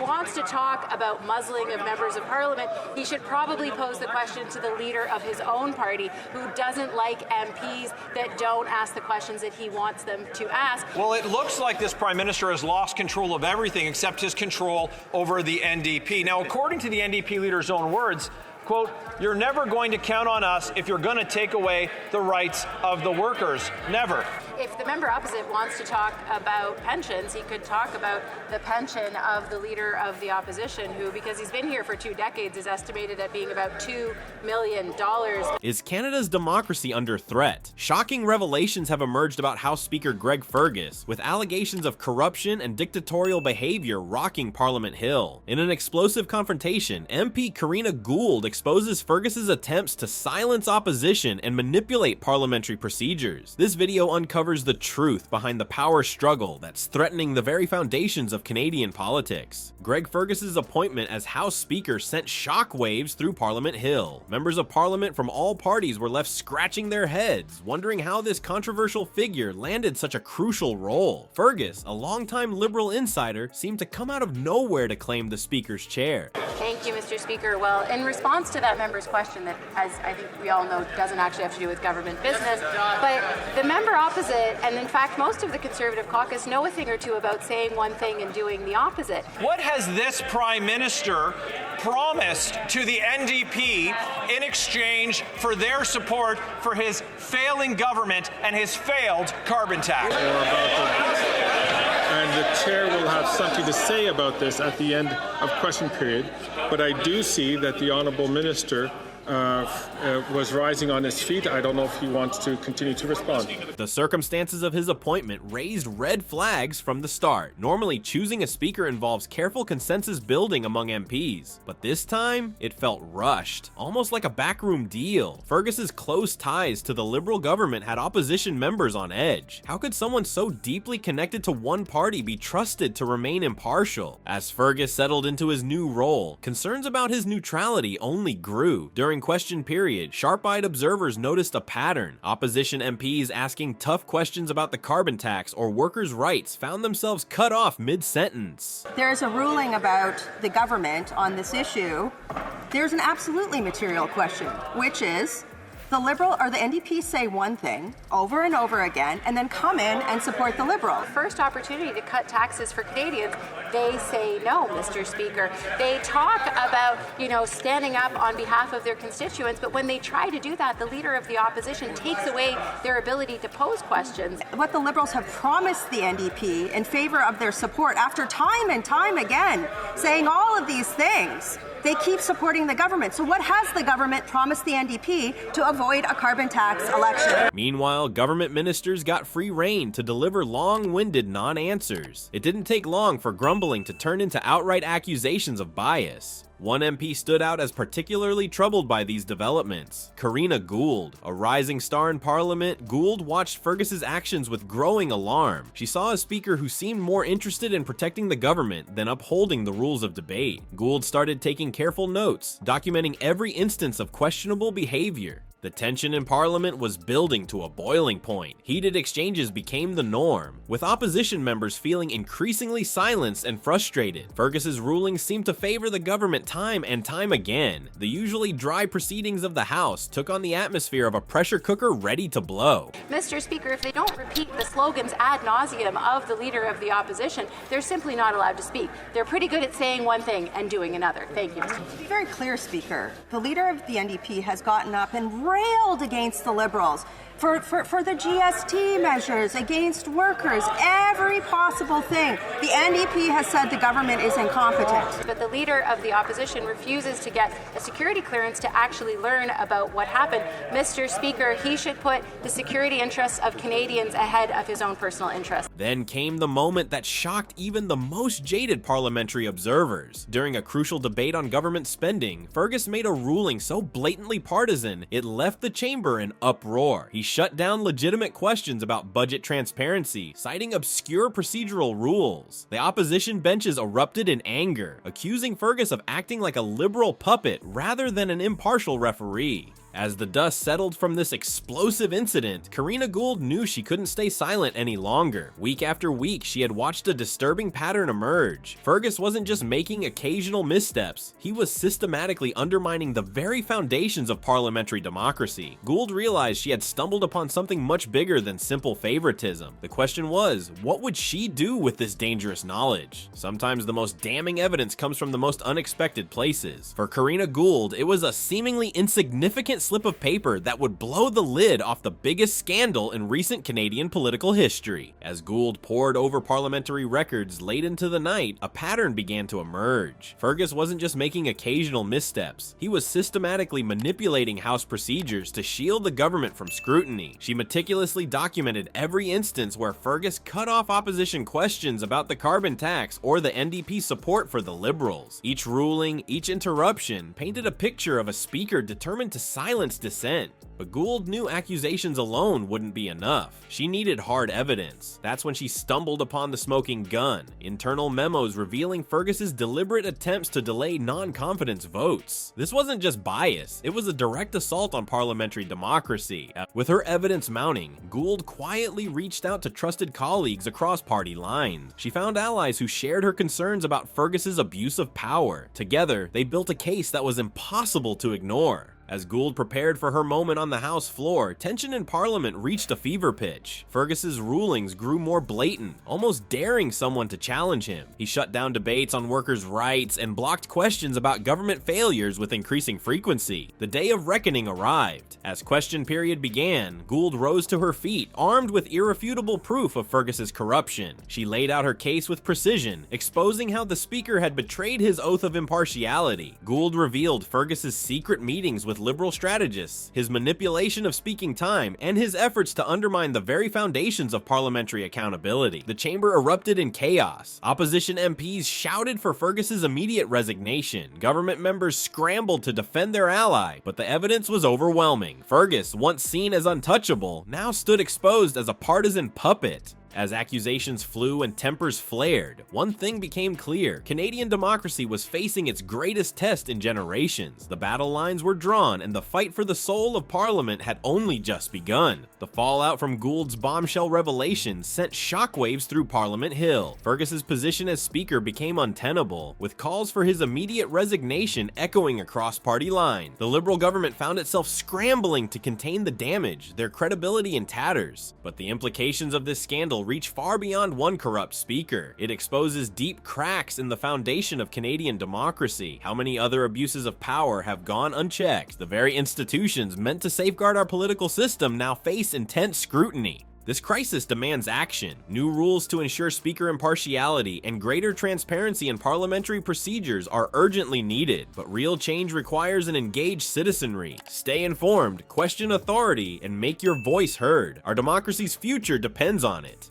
wants to talk about muzzling of members of parliament, he should probably pose the question to the leader of his own party, who doesn't like MPs that don't ask the questions that he wants them to ask. Well, it looks like this Prime Minister has lost control of everything except his control over the NDP. Now, according to the NDP leader's own words, quote, "You're never going to count on us if you're going to take away the rights of the workers. Never." If the member opposite wants to talk about pensions, he could talk about the pension of the leader of the opposition, who, because he's been here for 2 decades, is estimated at being about $2 million. Is Canada's democracy under threat? Shocking revelations have emerged about House Speaker Greg Fergus, with allegations of corruption and dictatorial behavior rocking Parliament Hill. In an explosive confrontation, MP Karina Gould exposes Fergus's attempts to silence opposition and manipulate parliamentary procedures. This video uncovers the truth behind the power struggle that's threatening the very foundations of Canadian politics. Greg Fergus's appointment as House Speaker sent shockwaves through Parliament Hill. Members of Parliament from all parties were left scratching their heads, wondering how this controversial figure landed such a crucial role. Fergus, a longtime Liberal insider, seemed to come out of nowhere to claim the Speaker's chair. Thank you, Mr. Speaker. Well, in response to that member's question that, as I think we all know, doesn't actually have to do with government business, but the member opposite, and in fact most of the Conservative caucus, know a thing or two about saying one thing and doing the opposite. What has this Prime Minister promised to the NDP in exchange for their support for his failing government and his failed carbon tax? And the chair will have something to say about this at the end of question period. But I do see that the Honourable Minister was rising on his feet. I don't know if he wants to continue to respond. The circumstances of his appointment raised red flags from the start. Normally, choosing a speaker involves careful consensus building among MPs, but this time, it felt rushed, almost like a backroom deal. Fergus's close ties to the Liberal government had opposition members on edge. How could someone so deeply connected to one party be trusted to remain impartial? As Fergus settled into his new role, concerns about his neutrality only grew. During question period, sharp-eyed observers noticed a pattern. Opposition MPs asking tough questions about the carbon tax or workers' rights found themselves cut off mid-sentence. There's a ruling about the government on this issue. There's an absolutely material question, which is, the Liberal or the NDP say one thing over and over again and then come in and support the Liberal. First opportunity to cut taxes for Canadians, they say no, Mr. Speaker. They talk about, standing up on behalf of their constituents, but when they try to do that, the leader of the opposition takes away their ability to pose questions. What the Liberals have promised the NDP in favor of their support after time and time again, saying all of these things, they keep supporting the government. So what has the government promised the NDP to avoid a carbon tax election? Meanwhile, government ministers got free rein to deliver long-winded non-answers. It didn't take long for grumbling to turn into outright accusations of bias. One MP stood out as particularly troubled by these developments. Karina Gould, a rising star in Parliament, Gould watched Fergus's actions with growing alarm. She saw a speaker who seemed more interested in protecting the government than upholding the rules of debate. Gould started taking careful notes, documenting every instance of questionable behavior. The tension in Parliament was building to a boiling point. Heated exchanges became the norm, with opposition members feeling increasingly silenced and frustrated. Fergus's rulings seemed to favor the government time and time again. The usually dry proceedings of the House took on the atmosphere of a pressure cooker ready to blow. Mr. Speaker, if they don't repeat the slogans ad nauseum of the leader of the opposition, they're simply not allowed to speak. They're pretty good at saying one thing and doing another. Thank you, Mr. To be very clear, Speaker, the leader of the NDP has gotten up and railed against the Liberals for the GST measures, against workers, every possible thing. The NDP has said the government is incompetent. But the leader of the opposition refuses to get a security clearance to actually learn about what happened. Mr. Speaker, he should put the security interests of Canadians ahead of his own personal interests. Then came the moment that shocked even the most jaded parliamentary observers. During a crucial debate on government spending, Fergus made a ruling so blatantly partisan, it left the chamber in uproar. He shut down legitimate questions about budget transparency, citing obscure procedural rules. The opposition benches erupted in anger, accusing Fergus of acting like a Liberal puppet rather than an impartial referee. As the dust settled from this explosive incident, Karina Gould knew she couldn't stay silent any longer. Week after week, she had watched a disturbing pattern emerge. Fergus wasn't just making occasional missteps, he was systematically undermining the very foundations of parliamentary democracy. Gould realized she had stumbled upon something much bigger than simple favoritism. The question was, what would she do with this dangerous knowledge? Sometimes the most damning evidence comes from the most unexpected places. For Karina Gould, it was a seemingly insignificant slip of paper that would blow the lid off the biggest scandal in recent Canadian political history. As Gould pored over parliamentary records late into the night, a pattern began to emerge. Fergus wasn't just making occasional missteps, he was systematically manipulating House procedures to shield the government from scrutiny. She meticulously documented every instance where Fergus cut off opposition questions about the carbon tax or the NDP support for the Liberals. Each ruling, each interruption, painted a picture of a speaker determined to silence dissent. But Gould knew accusations alone wouldn't be enough. She needed hard evidence. That's when she stumbled upon the smoking gun, internal memos revealing Fergus's deliberate attempts to delay non-confidence votes. This wasn't just bias, it was a direct assault on parliamentary democracy. With her evidence mounting, Gould quietly reached out to trusted colleagues across party lines. She found allies who shared her concerns about Fergus's abuse of power. Together, they built a case that was impossible to ignore. As Gould prepared for her moment on the House floor, tension in Parliament reached a fever pitch. Fergus's rulings grew more blatant, almost daring someone to challenge him. He shut down debates on workers' rights and blocked questions about government failures with increasing frequency. The day of reckoning arrived. As question period began, Gould rose to her feet, armed with irrefutable proof of Fergus's corruption. She laid out her case with precision, exposing how the Speaker had betrayed his oath of impartiality. Gould revealed Fergus's secret meetings with Liberal strategists, his manipulation of speaking time, and his efforts to undermine the very foundations of parliamentary accountability. The chamber erupted in chaos. Opposition MPs shouted for Fergus's immediate resignation. Government members scrambled to defend their ally, but the evidence was overwhelming. Fergus, once seen as untouchable, now stood exposed as a partisan puppet. As accusations flew and tempers flared, one thing became clear: Canadian democracy was facing its greatest test in generations. The battle lines were drawn, and the fight for the soul of Parliament had only just begun. The fallout from Gould's bombshell revelation sent shockwaves through Parliament Hill. Fergus's position as Speaker became untenable, with calls for his immediate resignation echoing across party lines. The Liberal government found itself scrambling to contain the damage, their credibility in tatters. But the implications of this scandal reach far beyond one corrupt speaker. It exposes deep cracks in the foundation of Canadian democracy. How many other abuses of power have gone unchecked? The very institutions meant to safeguard our political system now face intense scrutiny. This crisis demands action. New rules to ensure speaker impartiality and greater transparency in parliamentary procedures are urgently needed, but real change requires an engaged citizenry. Stay informed, question authority, and make your voice heard. Our democracy's future depends on it.